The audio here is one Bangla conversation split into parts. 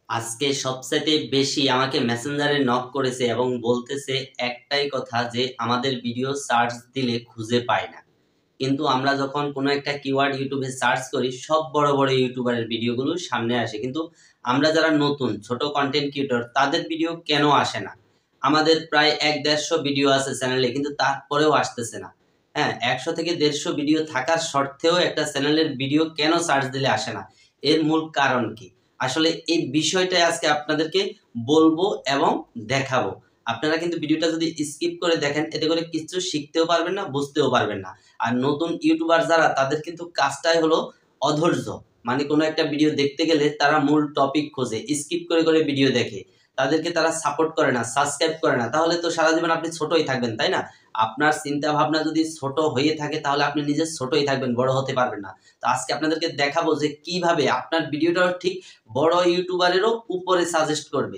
আজকে সবচাইতে বেশি আমাকে মেসেঞ্জারে নক করেছে এবং বলতেছে একটাই কথা যে আমাদের ভিডিও সার্চ দিলে খুঁজে পায় না। কিন্তু আমরা যখন কোনো একটা কিওয়ার্ড ইউটিউবে সার্চ করি সব বড় বড় ইউটিউবারের ভিডিওগুলো সামনে আসে, কিন্তু আমরা যারা নতুন ছোট কন্টেন্ট ক্রিয়েটর তাদের ভিডিও কেন আসে না? আমাদের প্রায় 1-150 ভিডিও আছে চ্যানেলে, কিন্তু তারপরেও আসতেছে না। হ্যাঁ, 100 থেকে 150 ভিডিও থাকার সত্ত্বেও একটা চ্যানেলের ভিডিও কেন সার্চ দিলে আসে না? এর মূল কারণ কি? আসলে এই বিষয়টাই আজকে আপনাদেরকে বলবো এবং দেখাবো। আপনারা কিন্তু ভিডিওটা যদি স্কিপ করে দেখেন এতে করে কিছু শিখতেও পারবেন না, বুঝতেও পারবেন না। আর নতুন ইউটিউবার যারা তাদের কিন্তু কাজটাই হলো অধৈর্য। মানে কোনো একটা ভিডিও দেখতে গেলে তারা মূল টপিক খোঁজে, স্কিপ করে করে ভিডিও দেখে, তাদেরকে তারা সাপোর্ট করে না, সাবস্ক্রাইব করে না। তাহলে তো সারা জীবন আপনি ছোটই থাকবেন, তাই না? আপনার চিন্তা ভাবনা যদি ছোট হয়ে থাকে তাহলে আপনি নিজে ছোটই থাকবেন, বড় হতে পারবেন না। তো আজকে আপনাদেরকে দেখাবো যে কিভাবে আপনার ভিডিওটাও ঠিক বড় ইউটিউবারেরও উপরে সাজেস্ট করবে।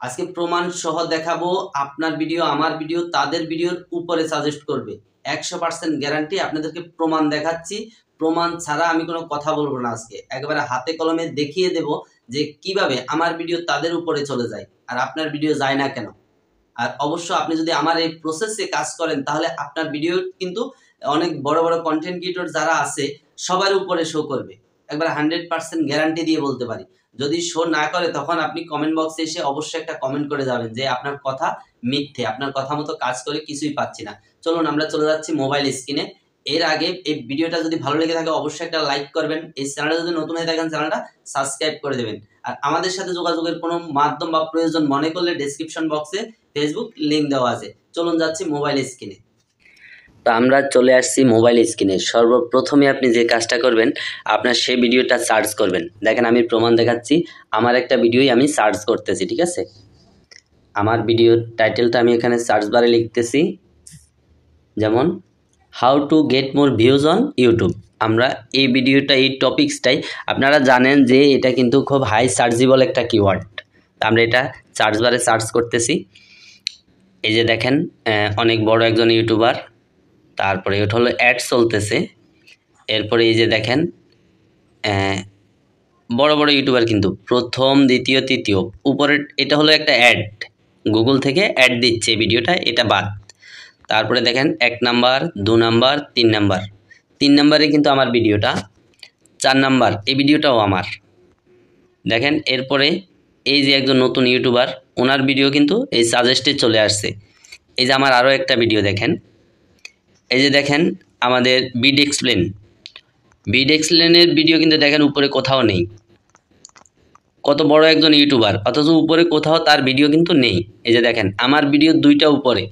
আজকে প্রমাণ সহ দেখাবো আপনার ভিডিও আমার ভিডিও তাদের ভিডিওর উপরে সাজেস্ট করবে। 100% গ্যারান্টি আপনাদেরকে প্রমাণ দেখাচ্ছি। প্রমাণ ছাড়া আমি কোনো কথা বলবো না। আজকে একেবারে হাতে কলমে দেখিয়ে দেব যে কিভাবে আমার ভিডিও তাদের উপরে চলে যায় আর আপনার ভিডিও যায় না কেন। আর অবশ্য আপনি যদি আমার এই প্রসেসে কাজ করেন তাহলে আপনার ভিডিও কিন্তু অনেক বড় বড় কন্টেন্ট ক্রিয়েটর যারা আছে সবার উপরে শো করবে। একবার 100% গ্যারান্টি দিয়ে বলতে পারি। যদি শো না করে তখন আপনি কমেন্ট বক্সে এসে অবশ্যই একটা কমেন্ট করে যাবেন যে আপনার কথা মিথ্যে, আপনার কথা মতো কাজ করে কিছুই পাচ্ছি না। চলুন আমরা চলে যাচ্ছি মোবাইল স্ক্রিনে। এর আগে এই ভিডিওটা যদি ভালো লেগে থাকে অবশ্যই একটা লাইক করবেন। এই চ্যানেলটা যদি নতুন হয়ে থাকেন চ্যানেলটা সাবস্ক্রাইব করে দেবেন। আর আমাদের সাথে যোগাযোগের কোনো মাধ্যম বা প্রয়োজন মনে করলে ডেসক্রিপশন বক্সে ফেসবুক লিঙ্ক দেওয়া আছে। চলুন যাচ্ছি মোবাইল স্ক্রিনে। তো আমরা চলে আসছি মোবাইল স্ক্রিনে। সর্বপ্রথমে আপনি যে কাজটা করবেন, আপনার সেই ভিডিওটা সার্চ করবেন। দেখেন আমি প্রমাণ দেখাচ্ছি, আমার একটা ভিডিওই আমি সার্চ করতেছি, ঠিক আছে? আমার ভিডিওর টাইটেলটা আমি এখানে সার্চ বারে লিখতেছি, যেমন how to get more views on YouTube. আমরা এই ভিডিওটা, এই টপিক্সটাই আপনারা জানেন যে এটা কিন্তু খুব হাই সার্চেবল একটা কিওয়ার্ড। আমরা এটা সার্চ বারে সার্চ করতেছি। এই যে দেখেন অনেক বড় একজন ইউটিউবার, তারপরে এটা হলো অ্যাড চলতেছে। এরপরে এই যে দেখেন বড় বড় ইউটিউবার কিন্তু প্রথম, দ্বিতীয়, তৃতীয়, উপরের এটা হলো একটা অ্যাড, গুগল থেকে অ্যাড দিচ্ছে ভিডিওটা, এটা বাদ। তারপরে দেখেন 1 নাম্বার, 2 নাম্বার, 3 নাম্বার, 3 নাম্বারে কিন্তু আমার ভিডিওটা, 4 নাম্বার এই ভিডিওটাও আমার। দেখেন এরপরে এই যে একজন নতুন ইউটিউবার, ওনার ভিডিও কিন্তু এই সাজেস্টে চলে আসছে। এই যে আমার আরও একটা ভিডিও দেখেন, এই যে দেখেন আমাদের বিড এক্সপ্লেনের ভিডিও কিন্তু দেখেন উপরে কোথাও নেই। কত বড় একজন ইউটিউবার, অথচ উপরে কোথাও তার ভিডিও কিন্তু নেই। এই যে দেখেন আমার ভিডিও 2টা উপরে,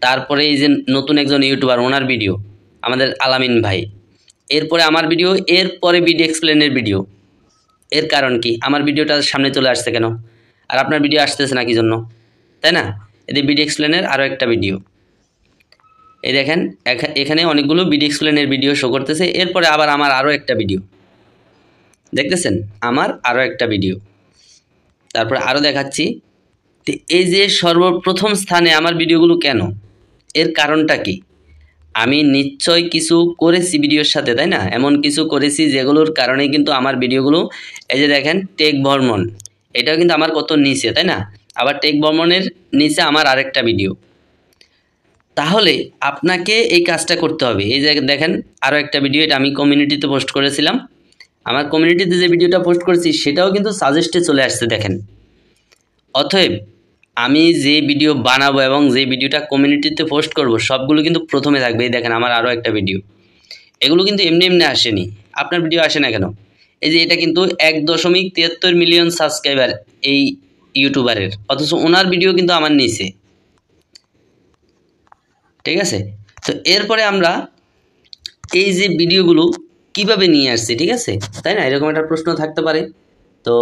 তারপরে এই যে নতুন একজন ইউটিউবার, ওনার ভিডিও আমাদের আলামিন ভাই, এরপরে আমার ভিডিও, এরপরে বিড এক্সপ্লেনের ভিডিও। এর কারণ কি? আমার ভিডিওটা সামনে চলে আসছে কেন? আর আপনার ভিডিও আসতেছে না কি জন্য? তাই না? এদের বিড এক্সপ্লেনের আরও একটা ভিডিও, এই দেখেন এখানে অনেকগুলো বিড এক্সপ্লেনের ভিডিও শো করতেছে। এরপরে আবার আমার আরও একটা ভিডিও দেখতেছেন, আমার আরও একটা ভিডিও, তারপরে আরও দেখাচ্ছি। তো এই যে সর্বপ্রথম স্থানে আমার ভিডিওগুলো কেন? এর কারণটা কি? আমি নিশ্চয় কিছু করেছি ভিডিওর সাথে, তাই না? এমন কিছু করেছি যেগুলোর কারণেই কিন্তু আমার ভিডিওগুলো, এই যে দেখেন টেক ভ্রমণ, এটাও কিন্তু আমার কত নিচে, তাই না? আবার টেক ভ্রমণের নিচে আমার আরেকটা ভিডিও। তাহলে আপনাকে এই কাজটা করতে হবে। এই যে দেখেন আরও একটা ভিডিও, এটা আমি কমিউনিটিতে পোস্ট করেছিলাম। আমার কমিউনিটিতে যে ভিডিওটা পোস্ট করেছি সেটাও কিন্তু সাজেস্টে চলে আসছে, দেখেন। অতএব আমি যে ভিডিও বানাবো এবং যে ভিডিওটা কমিউনিটিতে পোস্ট করব সবগুলো কিন্তু প্রথমে থাকবে। এই দেখেন আমার আরও একটা ভিডিও, এগুলো কিন্তু এমনি এমনি আসেনি। আপনার ভিডিও আসে না কেন? এই যে এটা কিন্তু 1.73 মিলিয়ন সাবস্ক্রাইবার এই ইউটিউবারের, অথচ ওনার ভিডিও কিন্তু আমার নিচে, ঠিক আছে? তো এরপরে আমরা এই যে ভিডিওগুলো কিভাবে নিয়ে আসছি, ঠিক আছে, তাই না? এরকম একটা প্রশ্ন থাকতে পারে। তো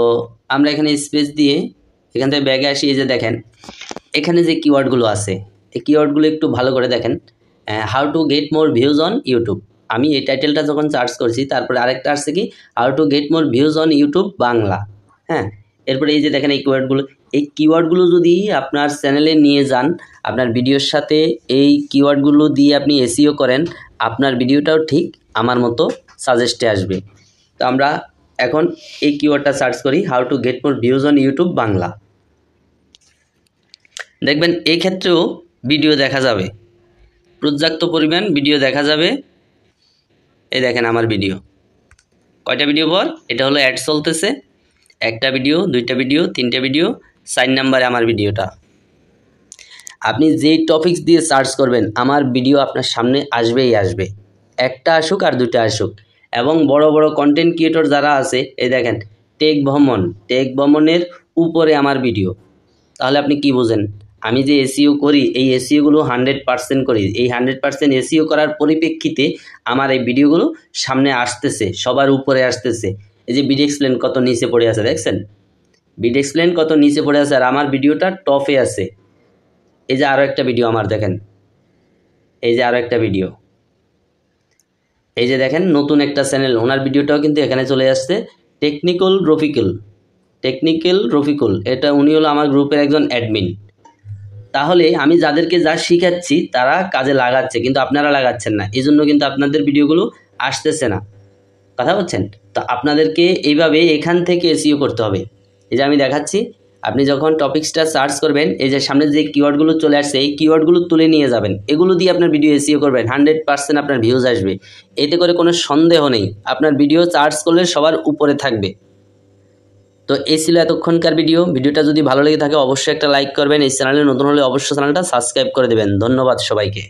আমরা এখানে স্পেস দিয়ে এখান থেকে ব্যাগে আসি। এই যে দেখেন এখানে যে কিওয়ার্ডগুলো আছে, এই কিওয়ার্ডগুলো একটু ভালো করে দেখেন। How to get more views on YouTube, আমি এই টাইটেলটা যখন সার্চ করছি, তারপরে আরেকটা আসছে কি, how to get more views on YouTube Bangla. হ্যাঁ, এরপরে এই যে দেখেন এই কিওয়ার্ডগুলো যদি আপনার চ্যানেলে নিয়ে যান, আপনার ভিডিওর সাথে এই কিওয়ার্ডগুলো দিয়ে আপনি এসইও করেন, আপনার ভিডিওটাও ঠিক আমার মতো সাজেস্টে আসবে। তো আমরা এখন এই কিওয়ার্ডটা সার্চ করি, how to get more views on YouTube Bangla. দেখবেন এই ক্ষেত্রেও ভিডিও দেখা যাবে, পর্যাপ্ত পরিমাণ ভিডিও দেখা যাবে। এই দেখেন আমার ভিডিও, কয়টা ভিডিও পর এটা হলো অ্যাড চলতেছে, একটা ভিডিও, দুইটা ভিডিও, তিনটা ভিডিও, 4 নম্বরে আমার ভিডিওটা। আপনি যেই টপিকস দিয়ে সার্চ করবেন আমার ভিডিও আপনার সামনে আসবেই আসবে, একটা আসুক আর দুইটা আসুক। এবং বড় বড় কন্টেন্ট ক্রিয়েটর যারা আছে, এই দেখেন টেক ভ্রমণের উপরে আমার ভিডিও। তাহলে আপনি কি বোঝেন, আমি যে এসইও করি এই এসইওগুলো 100% করি, এই 100% এসইও করার পরিপ্রেক্ষিতে আমার এই ভিডিওগুলো সামনে আসতেছে, সবার উপরে আসতেছে। এই যে বিড এক্সপ্লেন কত নিচে পড়ে আছে, দেখছেন বিড এক্সপ্লেন কত নিচে পড়ে আছে, আর আমার ভিডিওটা টপে আছে। এই যে আরও একটা ভিডিও আমার দেখেন, এই যে আরও একটা ভিডিও, এই যে দেখেন নতুন একটা চ্যানেল, ওনার ভিডিওটাও কিন্তু এখানে চলে আসছে। টেকনিক্যাল রফিকুল, এটা উনি হলো আমার গ্রুপের একজন অ্যাডমিন। তাহলে আমি যাদেরকে যা শিখাচ্ছি তারা কাজে লাগাচ্ছে, কিন্তু আপনারা লাগাচ্ছেন না, এই জন্য কিন্তু আপনাদের ভিডিওগুলো আসতেছে না। কথা বলছেন তো, আপনাদেরকে এইভাবে এখান থেকে এসইও করতে হবে। এই যে আমি দেখাচ্ছি, আপনি যখন টপিকসটা সার্চ করবেন, এই যে সামনে যে কিওয়ার্ডগুলো চলে আসছে এই কিওয়ার্ডগুলো তুলে নিয়ে যাবেন, এগুলো দিয়ে আপনার ভিডিও এসইও করবেন, 100% আপনার ভিউজ আসবে। এতে করে কোনো সন্দেহ নেই, আপনার ভিডিও সার্চ করলে সবার উপরে থাকবে। তো এই ছিল এতক্ষণকার ভিডিওটা যদি ভালো লেগে থাকে অবশ্যই একটা লাইক করবেন, এই চ্যানেলে নতুন হলে অবশ্যই চ্যানেলটা সাবস্ক্রাইব করে দেবেন। ধন্যবাদ সবাইকে।